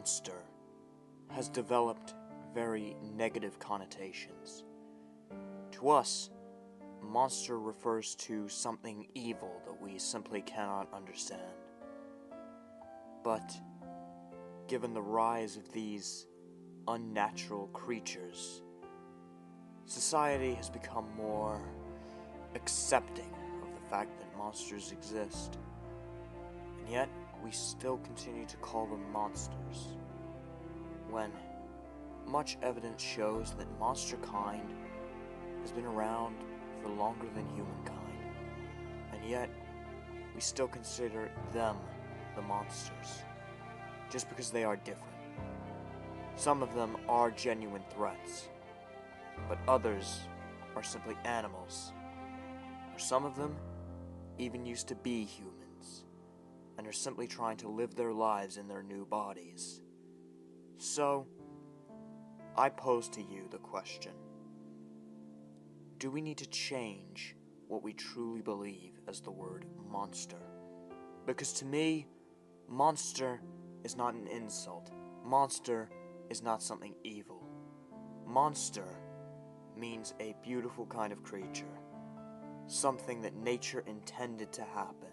monster has developed very negative connotations. To us, monster refers to something evil that we simply cannot understand. But given the rise of these unnatural creatures, society has become more accepting of the fact that monsters exist. And yet, we still continue to call them monsters, when much evidence shows that monster kind has been around for longer than humankind, and yet we still consider them the monsters, just because they are different. Some of them are genuine threats, but others are simply animals, or some of them even used to be humans, and are simply trying to live their lives in their new bodies. So, I pose to you the question: do we need to change what we truly believe as the word monster? Because to me, monster is not an insult. Monster is not something evil. Monster means a beautiful kind of creature, something that nature intended to happen,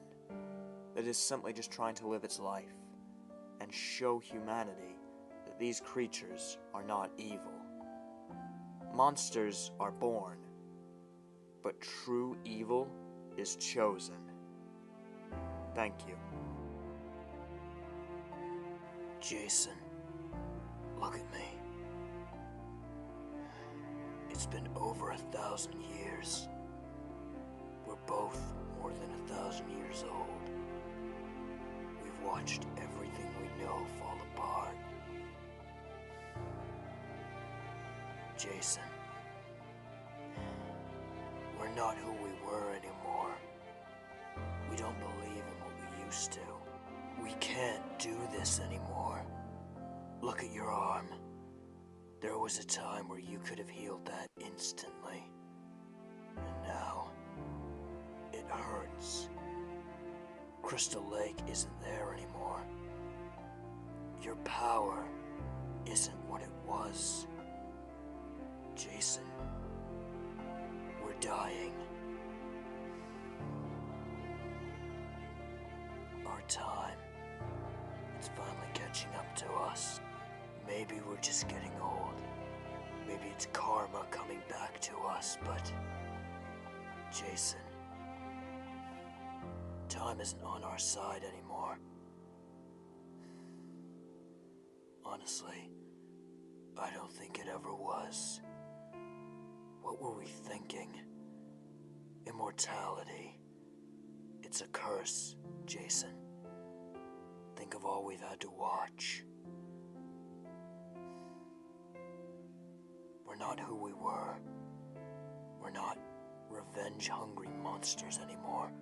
that is simply just trying to live its life and show humanity that these creatures are not evil. Monsters are born, but true evil is chosen. Thank you. Jason, look at me. It's been over 1,000 years. We're both more than 1,000 years old. We've watched everything we know fall apart. Jason, we're not who we were anymore. We don't believe in what we used to. We can't do this anymore. Look at your arm. There was a time where you could have healed that instantly. And now, it hurts. Crystal Lake isn't there anymore. Your power isn't what it was. Jason, we're dying. Our time, it's finally catching up to us. Maybe we're just getting old. Maybe it's karma coming back to us, but Jason, time isn't on our side anymore. Honestly, I don't think it ever was. What were we thinking? Immortality. It's a curse, Jason. Think of all we've had to watch. We're not who we were. We're not revenge-hungry monsters anymore.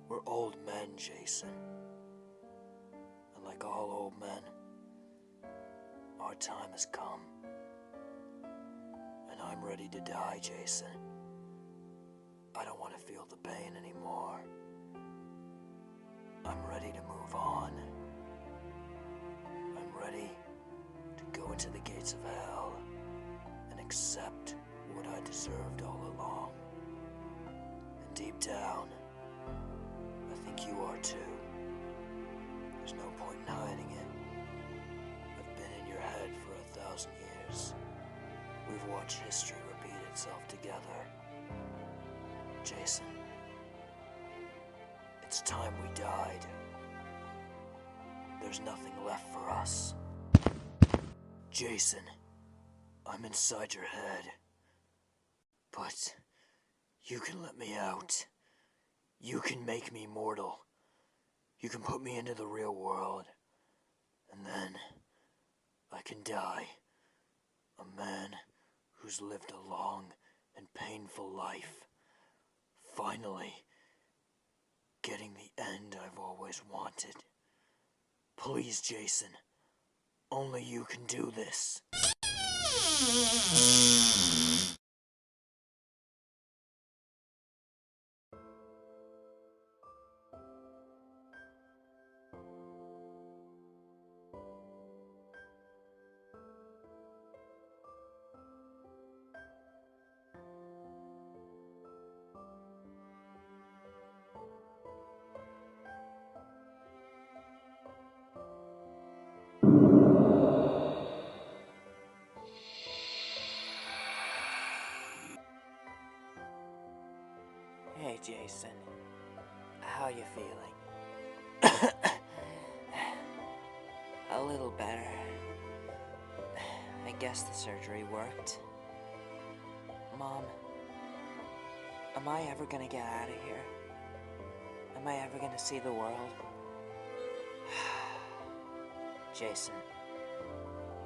We're old men, Jason. And like all old men, our time has come. And I'm ready to die, Jason. I don't want to feel the pain anymore. I'm ready to move on. I'm ready to go into the gates of hell and accept what I deserved all along. And deep down, I think you are too. There's no point in hiding it. I've been in your head for 1,000 years. We've watched history repeat itself together. Jason, it's time we died. There's nothing left for us. Jason, I'm inside your head. But you can let me out. You can make me mortal. You can put me into the real world. And then I can die. A man who's lived a long and painful life. Finally, getting the end I've always wanted. Please, Jason. Only you can do this. Hey, Jason. How you feeling? A little better. I guess the surgery worked. Mom, am I ever gonna get out of here? Am I ever gonna see the world? Jason,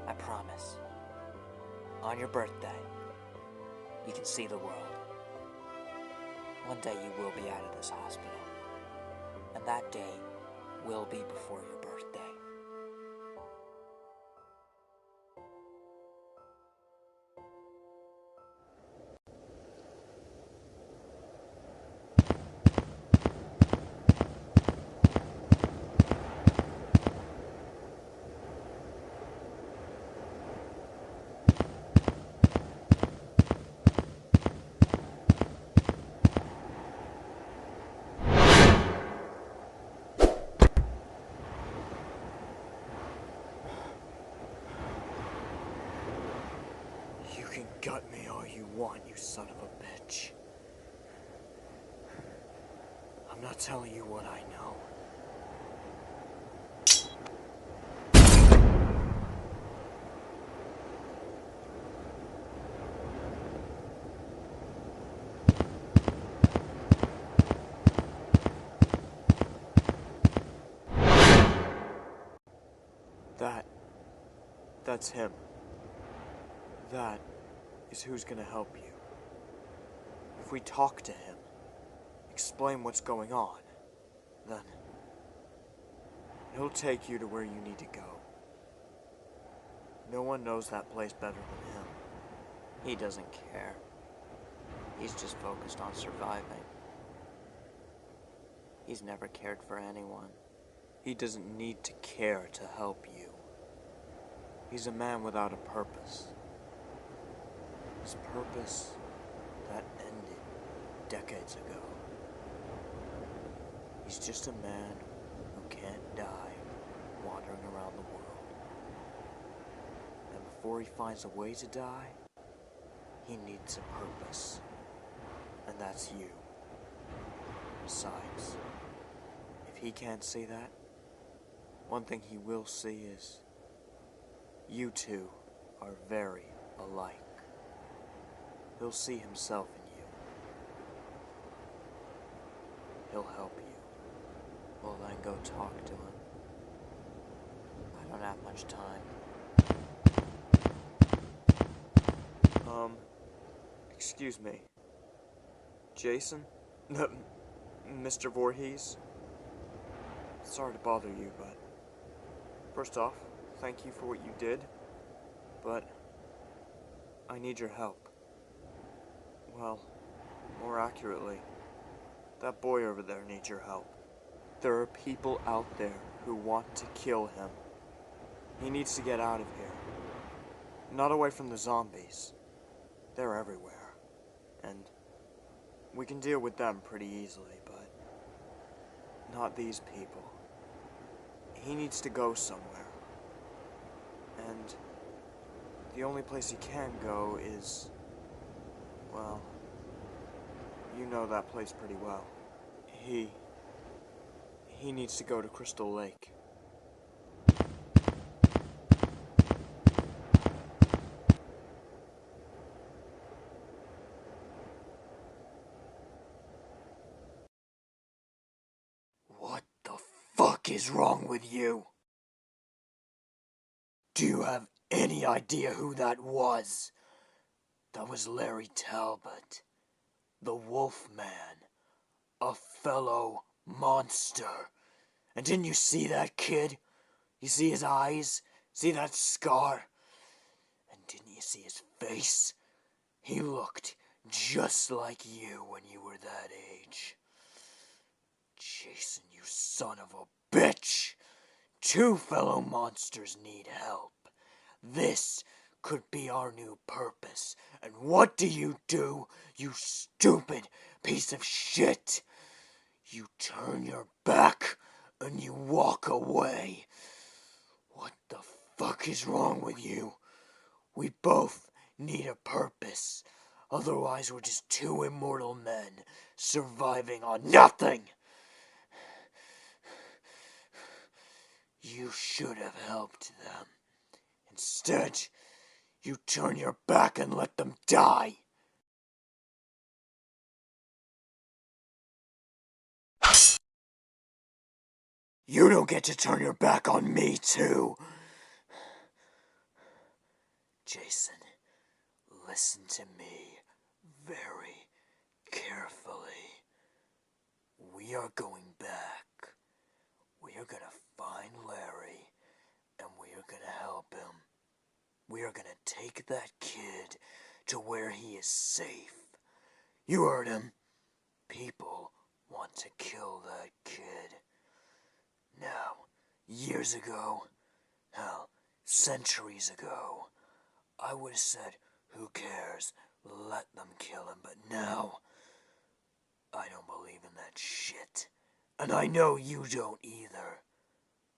I promise. On your birthday, you can see the world. One day you will be out of this hospital. And that day will be before your birthday. You can gut me all you want, you son of a bitch. I'm not telling you what I know. That's him. That is who's gonna help you. If we talk to him, explain what's going on, then he'll take you to where you need to go. No one knows that place better than him. He doesn't care. He's just focused on surviving. He's never cared for anyone. He doesn't need to care to help you. He's a man without a purpose. His purpose that ended decades ago. He's just a man who can't die wandering around the world. And before he finds a way to die, he needs a purpose. And that's you. Besides, if he can't see that, one thing he will see is you two are very alike. He'll see himself in you. He'll help you. Well, then go talk to him. I don't have much time. Excuse me. Jason? No, Mr. Voorhees? Sorry to bother you, but first off, thank you for what you did, but I need your help. Well, more accurately, that boy over there needs your help. There are people out there who want to kill him. He needs to get out of here. Not away from the zombies. They're everywhere. And we can deal with them pretty easily, but not these people. He needs to go somewhere. And the only place he can go is, well, you know that place pretty well. He needs to go to Crystal Lake. What the fuck is wrong with you? Do you have any idea who that was? That was Larry Talbot, the Wolfman, a fellow monster. And didn't you see that kid? You see his eyes? See that scar? And didn't you see his face? He looked just like you when you were that age. Jason, you son of a bitch! Two fellow monsters need help. This could be our new purpose. And what do, you stupid piece of shit? You turn your back and you walk away. What the fuck is wrong with you? We both need a purpose. Otherwise, we're just two immortal men surviving on nothing. You should have helped them. Instead, you turn your back and let them die. You don't get to turn your back on me, too. Jason, listen to me very carefully. We are going back. We are gonna find Larry, and we are gonna help him. We are gonna take that kid to where he is safe. You heard him. People want to kill that kid. Now, years ago, hell, centuries ago, I would have said, who cares, let them kill him, but now, I don't believe in that shit. And I know you don't either.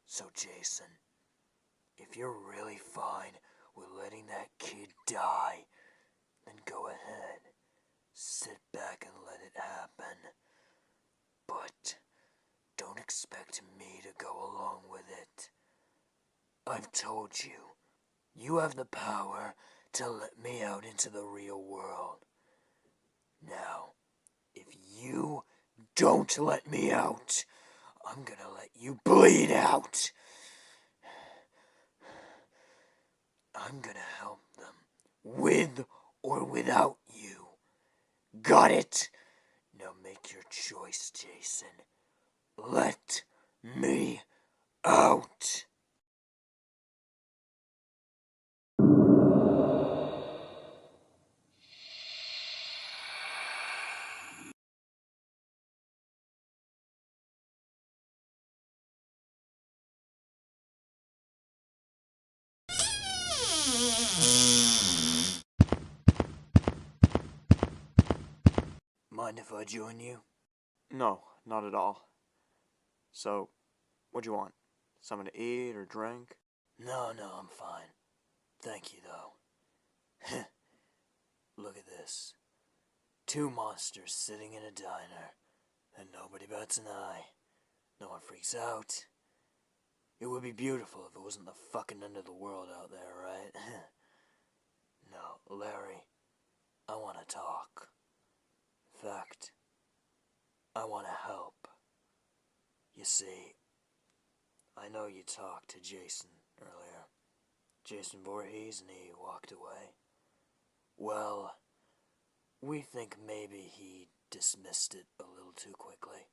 So Jason, if you're really fine with letting that kid die, then go ahead. Sit back and let it happen. But don't expect me to go along with it. I've told you, you have the power to let me out into the real world. Now, if you don't let me out, I'm gonna let you bleed out. I'm gonna help them, with or without you. Got it? Now make your choice, Jason. Let me out. Mind if I join you? No, not at all. So, what do you want? Something to eat or drink? No, I'm fine. Thank you, though. Look at this. Two monsters sitting in a diner, and nobody bats an eye. No one freaks out. It would be beautiful if it wasn't the fucking end of the world out there, right? No, Larry, I want to talk. In fact, I want to help. You see, I know you talked to Jason earlier. Jason Voorhees, and he walked away. Well, we think maybe he dismissed it a little too quickly.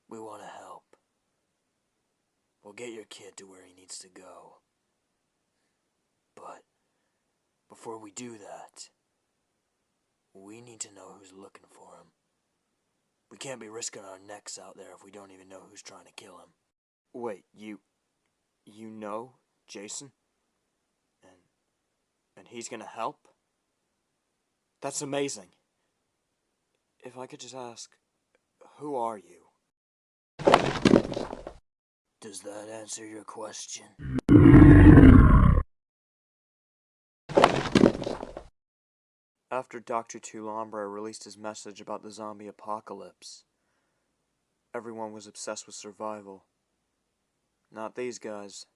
We want to help. We'll get your kid to where he needs to go. But before we do that, we need to know who's looking for him. We can't be risking our necks out there if we don't even know who's trying to kill him. Wait, you know Jason? And he's gonna help? That's amazing. If I could just ask, who are you? Does that answer your question? After Dr. Tulambra released his message about the zombie apocalypse, everyone was obsessed with survival. Not these guys.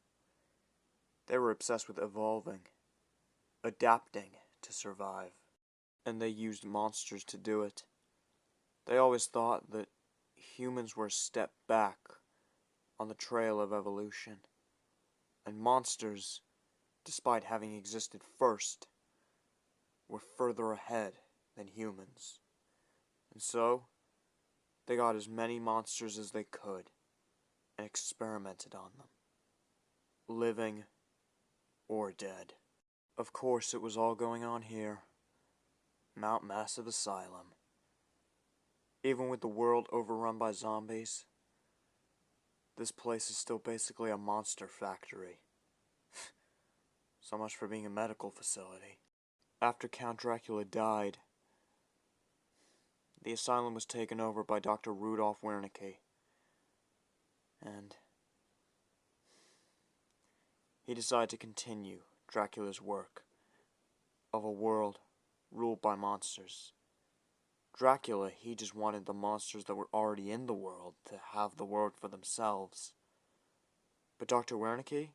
They were obsessed with evolving, adapting to survive. And they used monsters to do it. They always thought that humans were a step back on the trail of evolution. And monsters, despite having existed first, were further ahead than humans. And so, they got as many monsters as they could and experimented on them, living or dead. Of course, it was all going on here, Mount Massive Asylum. Even with the world overrun by zombies, this place is still basically a monster factory. So much for being a medical facility. After Count Dracula died, the asylum was taken over by Dr. Rudolf Wernicke. And he decided to continue Dracula's work of a world ruled by monsters. Dracula, he just wanted the monsters that were already in the world to have the world for themselves. But Dr. Wernicke,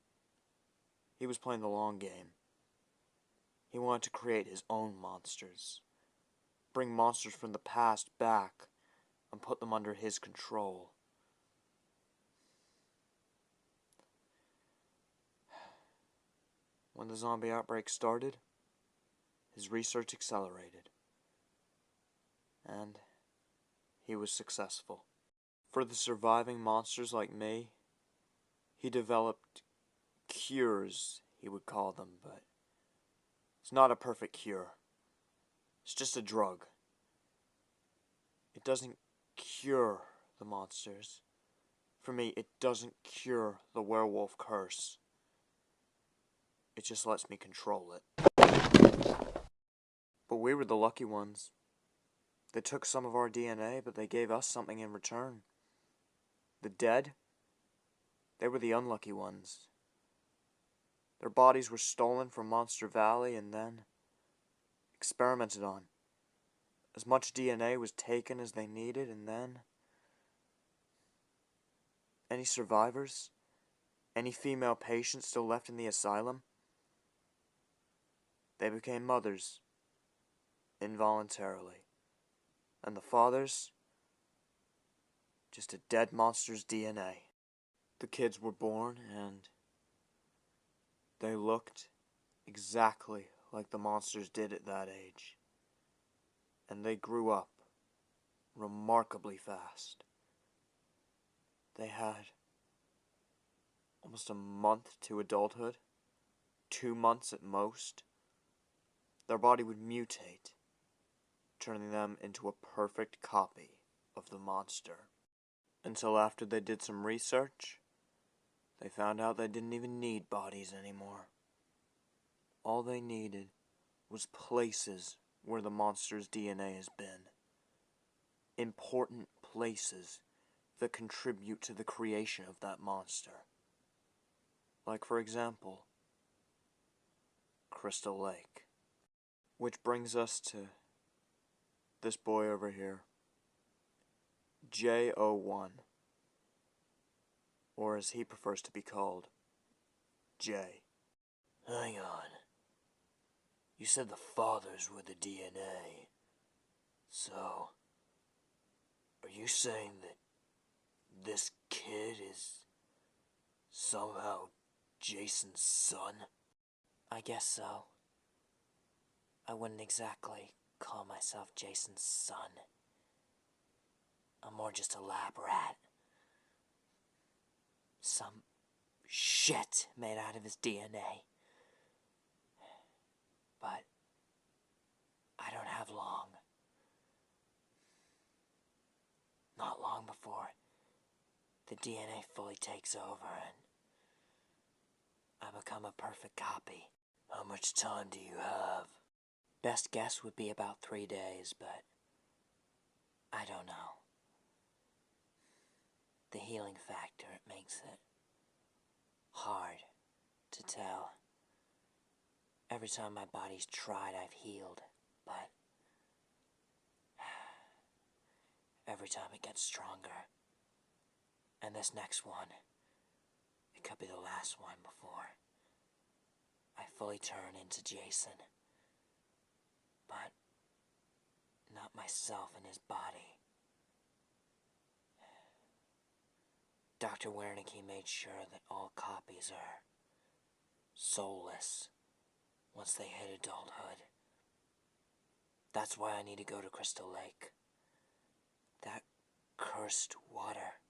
he was playing the long game. He wanted to create his own monsters, bring monsters from the past back, and put them under his control. When the zombie outbreak started, his research accelerated, and he was successful. For the surviving monsters like me, he developed cures, he would call them, but it's not a perfect cure. It's just a drug. It doesn't cure the monsters. For me, it doesn't cure the werewolf curse. It just lets me control it. But we were the lucky ones. They took some of our DNA, but they gave us something in return. The dead, they were the unlucky ones. Their bodies were stolen from Monster Valley and then experimented on. As much DNA was taken as they needed, and then any survivors, any female patients still left in the asylum, they became mothers, involuntarily. And the fathers, just a dead monster's DNA. The kids were born, and they looked exactly like the monsters did at that age. And they grew up remarkably fast. They had almost a month to adulthood, 2 months at most. Their body would mutate, turning them into a perfect copy of the monster. Until after they did some research, they found out they didn't even need bodies anymore. All they needed was places where the monster's DNA has been. Important places that contribute to the creation of that monster. Like, for example, Crystal Lake. Which brings us to this boy over here, J01, or as he prefers to be called, J. Hang on. You said the fathers were the DNA. So, are you saying that this kid is somehow Jason's son? I guess so. I wouldn't exactly call myself Jason's son. I'm more just a lab rat. Some shit made out of his DNA. But I don't have long. Not long before the DNA fully takes over and I become a perfect copy. How much time do you have? Best guess would be about 3 days, but I don't know. The healing factor, it makes it hard to tell. Every time my body's tried, I've healed, but every time it gets stronger. And this next one, it could be the last one before I fully turn into Jason. But not myself in his body. Dr. Wernicke made sure that all copies are soulless once they hit adulthood. That's why I need to go to Crystal Lake. That cursed water.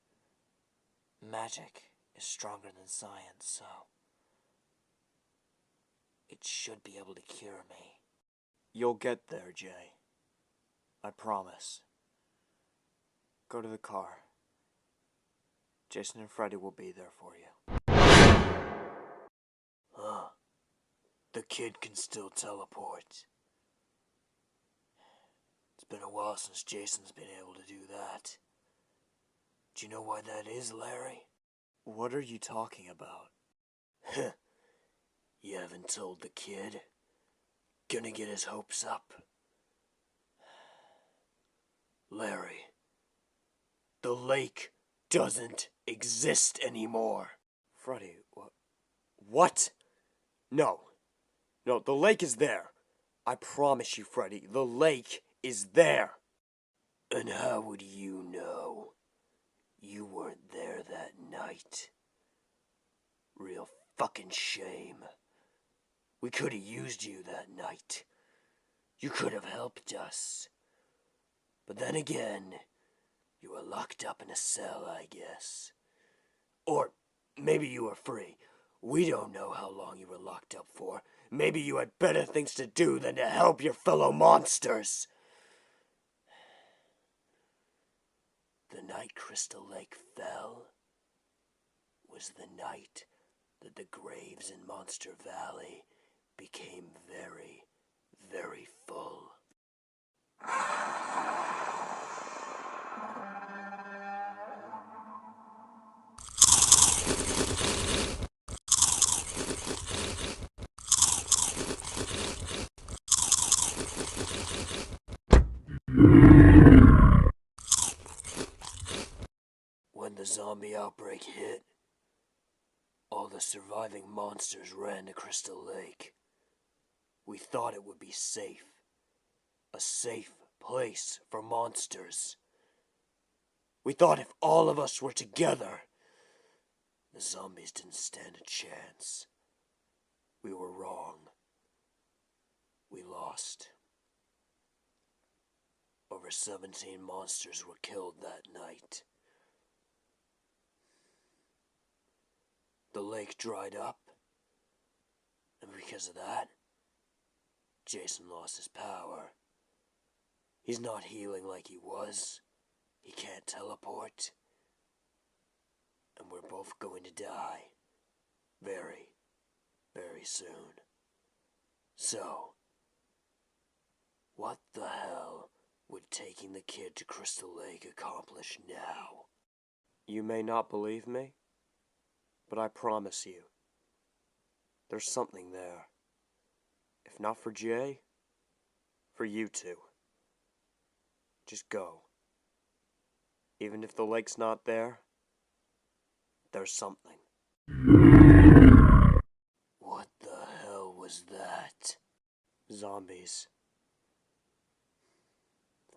Magic is stronger than science, so it should be able to cure me. You'll get there, Jay. I promise. Go to the car. Jason and Freddy will be there for you. Huh. The kid can still teleport. It's been a while since Jason's been able to do that. Do you know why that is, Larry? What are you talking about? You haven't told the kid? Gonna get his hopes up? Larry, the lake doesn't exist anymore. Freddy, what? No. No, the lake is there. I promise you, Freddy, the lake is there. And how would you know? You weren't there that night. Real fucking shame. We could have used you that night. You could have helped us. But then again, you were locked up in a cell, I guess. Or maybe you were free. We don't know how long you were locked up for. Maybe you had better things to do than to help your fellow monsters. The night Crystal Lake fell was the night that the graves in Monster Valley became very, very full. When the zombie outbreak hit, all the surviving monsters ran to Crystal Lake. We thought it would be safe. A safe place for monsters. We thought if all of us were together, the zombies didn't stand a chance. We were wrong. We lost. Over 17 monsters were killed that night. The lake dried up, and because of that, Jason lost his power. He's not healing like he was. He can't teleport. And we're both going to die. Very, very soon. So, what the hell would taking the kid to Crystal Lake accomplish now? You may not believe me, but I promise you, there's something there. If not for Jay, for you two. Just go. Even if the lake's not there, there's something. What the hell was that? Zombies.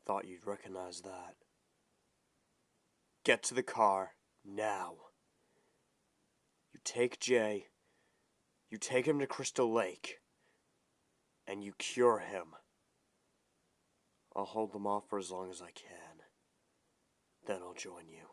Thought you'd recognize that. Get to the car, now. You take Jay, you take him to Crystal Lake, and you cure him. I'll hold them off for as long as I can. Then I'll join you.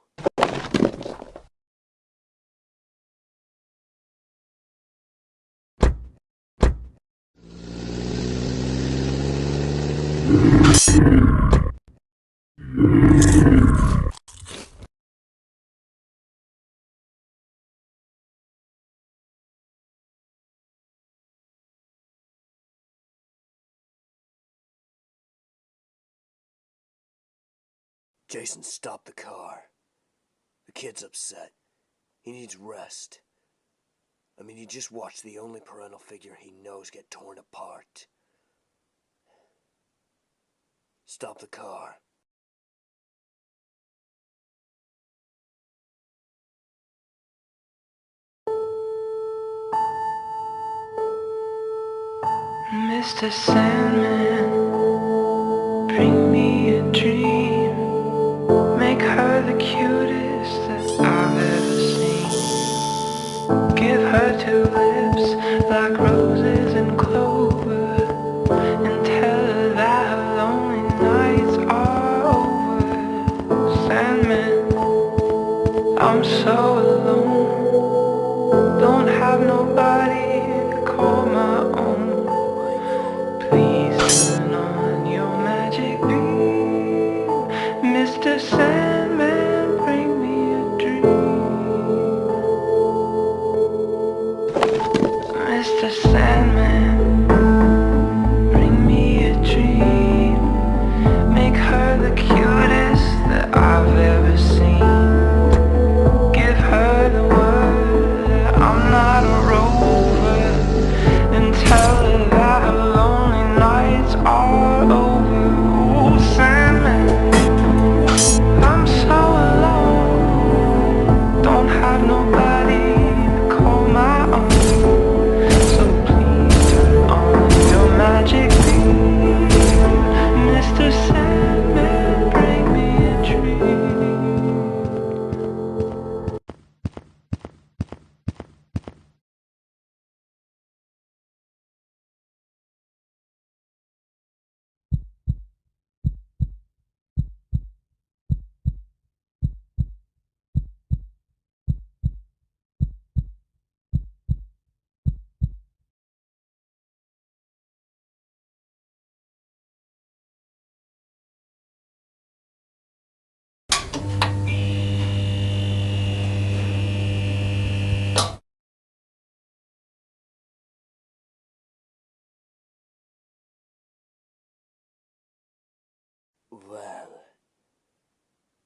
Jason, stop the car. The kid's upset. He needs rest. I mean, he just watched the only parental figure he knows get torn apart. Stop the car. Mr. Sandman, bring me a dream. Make her the cutest that I've ever seen. Give her 2 lips like roses and clover, and tell her that her lonely nights are over. Sandman, I'm so alone. Don't have nobody to call my own. Please Well,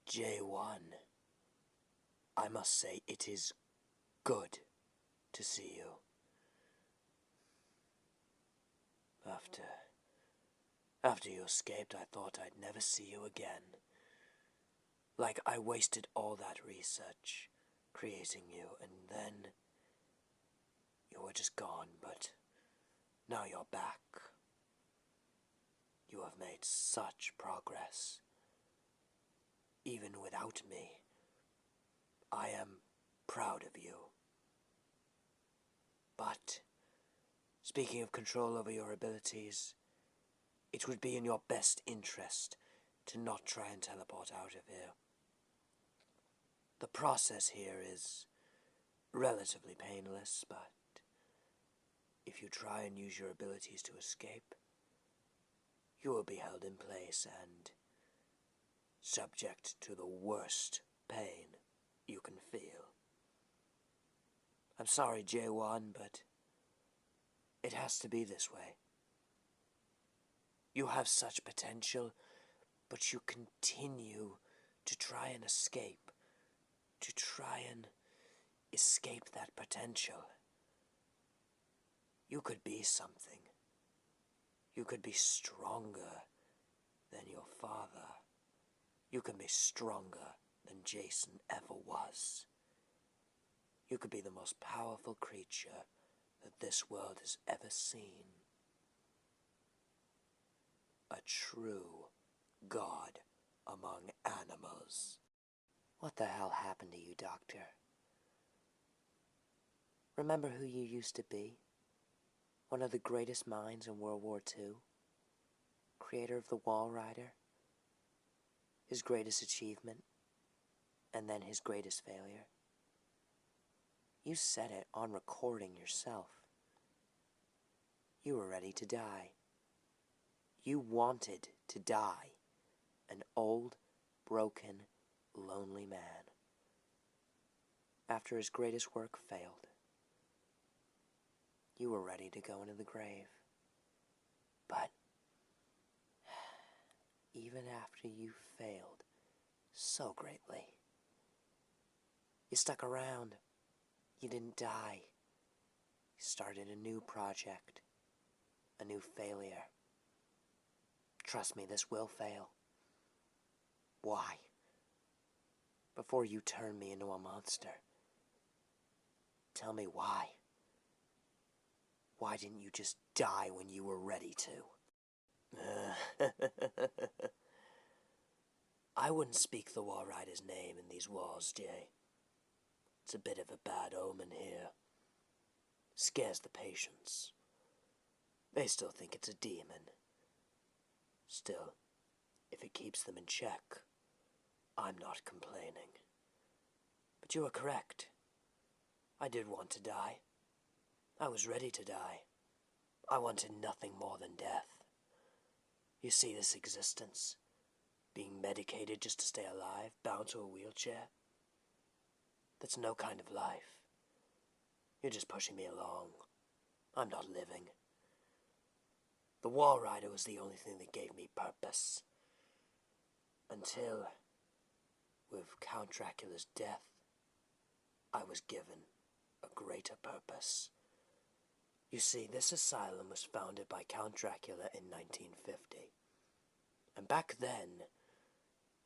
J1, I must say it is good to see you. After you escaped, I thought I'd never see you again. Like I wasted all that research creating you, and then you were just gone, but now you're back. You have made such progress. Even without me, I am proud of you. But, speaking of control over your abilities, it would be in your best interest to not try and teleport out of here. The process here is relatively painless, but if you try and use your abilities to escape, you will be held in place and subject to the worst pain you can feel. I'm sorry, J1, but it has to be this way. You have such potential, but you continue to try and escape that potential. You could be something. You could be stronger than your father. You can be stronger than Jason ever was. You could be the most powerful creature that this world has ever seen. A true god among animals. What the hell happened to you, Doctor? Remember who you used to be? One of the greatest minds in World War II? Creator of the Wall Rider? His greatest achievement? And then his greatest failure? You said it on recording yourself. You were ready to die. You wanted to die. An old, broken, lonely man. After his greatest work failed, you were ready to go into the grave. But even after you failed so greatly, you stuck around. You didn't die. You started a new project, a new failure. Trust me, this will fail. Why? Before you turn me into a monster, tell me why. Why didn't you just die when you were ready to? I wouldn't speak the Wall Rider's name in these walls, Jay. It's a bit of a bad omen here. Scares the patients. They still think it's a demon. Still, if it keeps them in check, I'm not complaining. But you are correct. I did want to die. I was ready to die. I wanted nothing more than death. You see this existence, being medicated just to stay alive, bound to a wheelchair? That's no kind of life. You're just pushing me along. I'm not living. The Wall Rider was the only thing that gave me purpose. Until, with Count Dracula's death, I was given a greater purpose. You see, this asylum was founded by Count Dracula in 1950. And back then,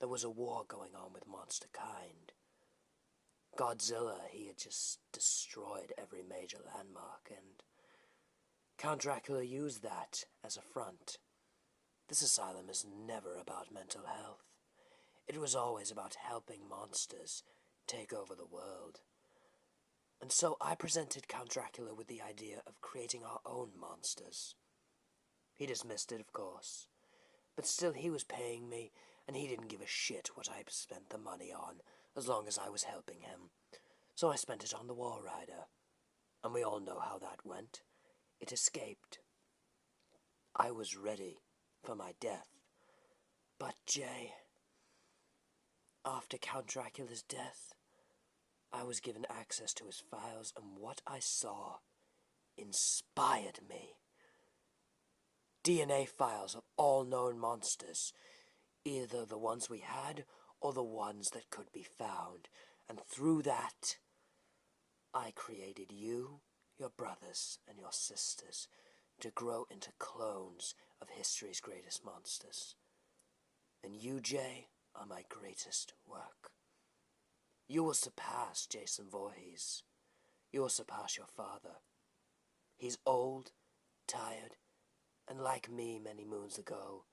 there was a war going on with monster kind. Godzilla, he had just destroyed every major landmark, and Count Dracula used that as a front. This asylum is never about mental health. It was always about helping monsters take over the world. And so I presented Count Dracula with the idea of creating our own monsters. He dismissed it, of course. But still, he was paying me, and he didn't give a shit what I spent the money on, as long as I was helping him. So I spent it on the Wall Rider. And we all know how that went. It escaped. I was ready for my death. But, Jay, after Count Dracula's death, I was given access to his files, and what I saw inspired me. DNA files of all known monsters, either the ones we had or the ones that could be found. And through that, I created you, your brothers, and your sisters to grow into clones of history's greatest monsters. And you, Jay, are my greatest work. You will surpass Jason Voorhees. You will surpass your father. He's old, tired, and like me many moons ago,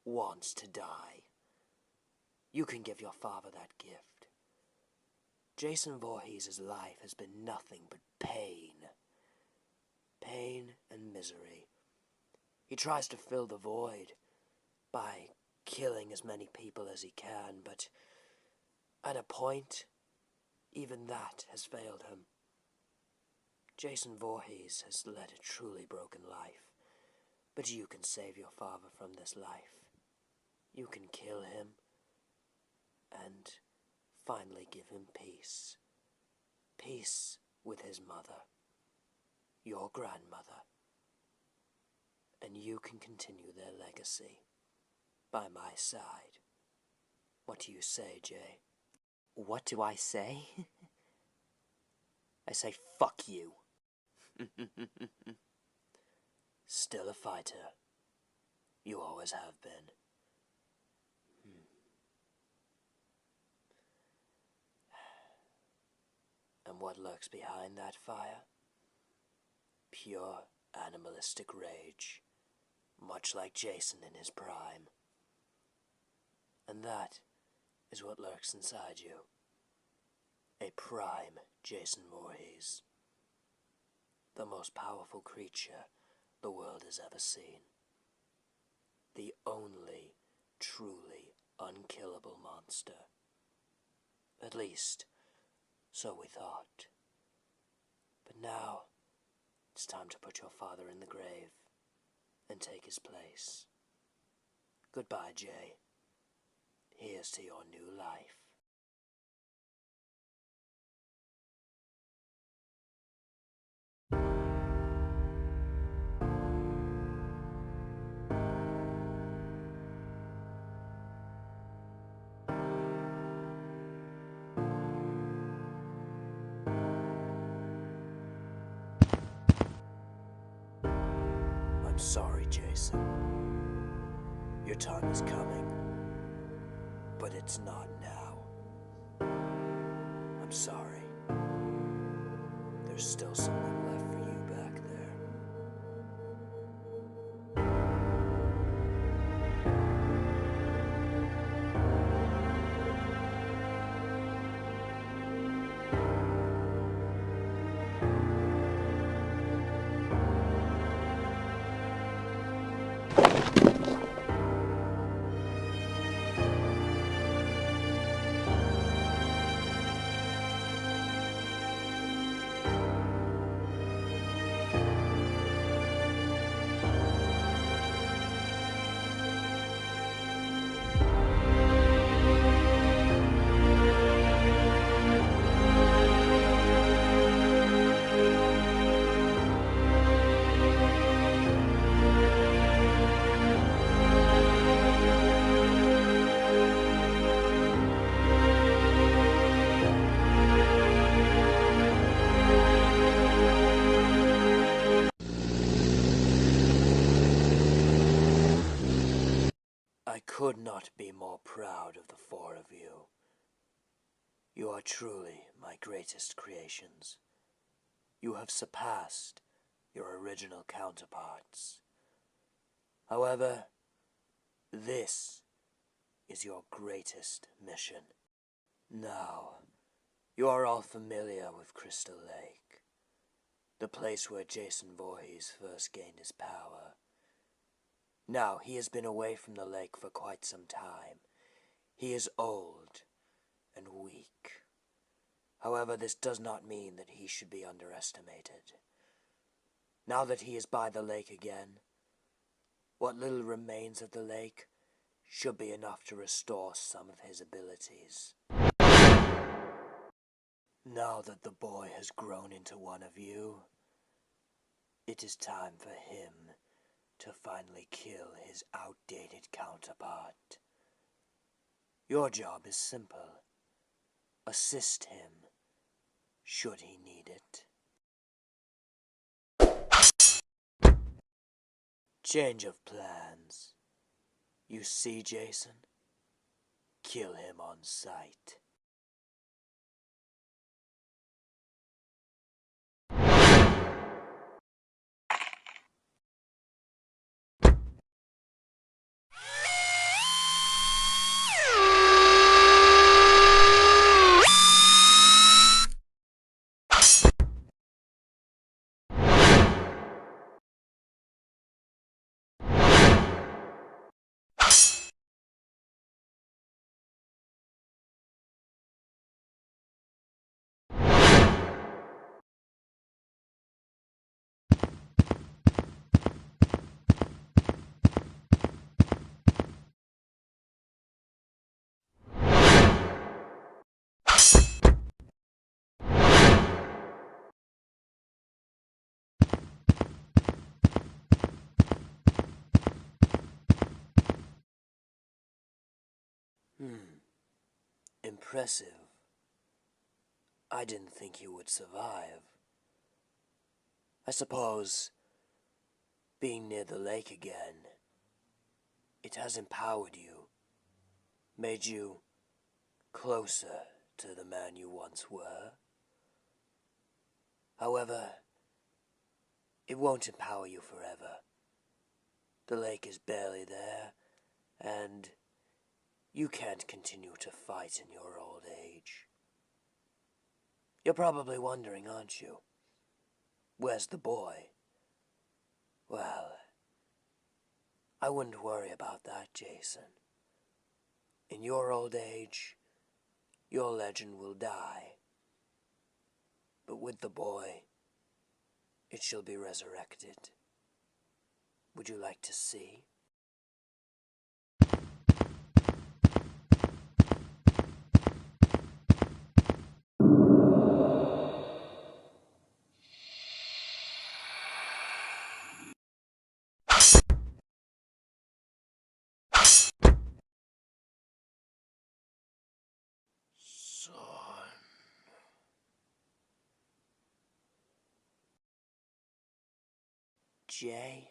wants to die. You can give your father that gift. Jason Voorhees' life has been nothing but pain. Pain and misery. He tries to fill the void by killing as many people as he can, but at a point, even that has failed him. Jason Voorhees has led a truly broken life, but you can save your father from this life. You can kill him and finally give him peace. Peace with his mother, your grandmother, and you can continue their legacy by my side. What do you say, Jay? What do I say? I say fuck you. Still a fighter. You always have been. And what lurks behind that fire? Pure animalistic rage, much like Jason in his prime. And that is what lurks inside you. A prime Jason Voorhees. The most powerful creature the world has ever seen. The only truly unkillable monster. At least, so we thought. But now, it's time to put your father in the grave and take his place. Goodbye, Jay. Here's to your new life. I'm sorry, Jason. Your time is coming, but it's not now. I'm sorry. There's still something left for you back there. I could not be more proud of the four of you. You are truly my greatest creations. You have surpassed your original counterparts. However, this is your greatest mission. Now, you are all familiar with Crystal Lake, the place where Jason Voorhees first gained his power. Now, he has been away from the lake for quite some time. He is old and weak. However, this does not mean that he should be underestimated. Now that he is by the lake again, what little remains of the lake should be enough to restore some of his abilities. Now that the boy has grown into one of you, it is time for him to finally kill his outdated counterpart. Your job is simple. Assist him, should he need it. Change of plans. You see Jason? Kill him on sight. Impressive. I didn't think you would survive. I suppose, being near the lake again, it has empowered you, made you closer to the man you once were. However, it won't empower you forever. The lake is barely there, and you can't continue to fight in your old age. You're probably wondering, aren't you? Where's the boy? Well, I wouldn't worry about that, Jason. In your old age, your legend will die. But with the boy, it shall be resurrected. Would you like to see? Son. Jay?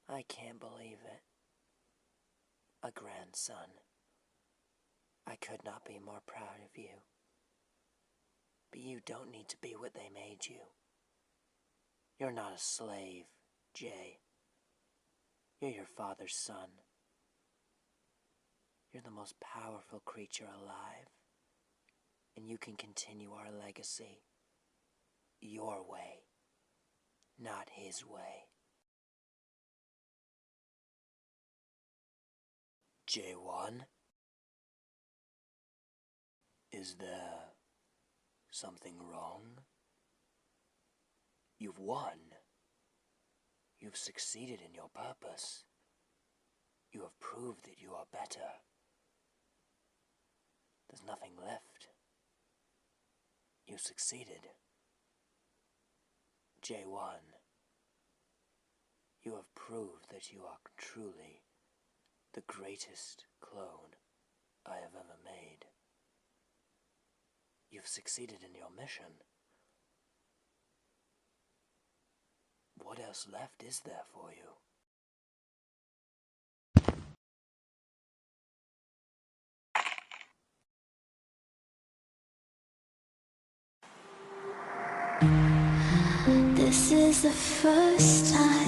I can't believe it. A grandson. I could not be more proud of you. But you don't need to be what they made you. You're not a slave, Jay. You're your father's son. You're the most powerful creature alive. And you can continue our legacy. Your way. Not his way. J1? Is there something wrong? You've won. You've succeeded in your purpose. You have proved that you are better. There's nothing left. You succeeded. J1, you have proved that you are truly the greatest clone I have ever made. You've succeeded in your mission. What else left is there for you? This is the first time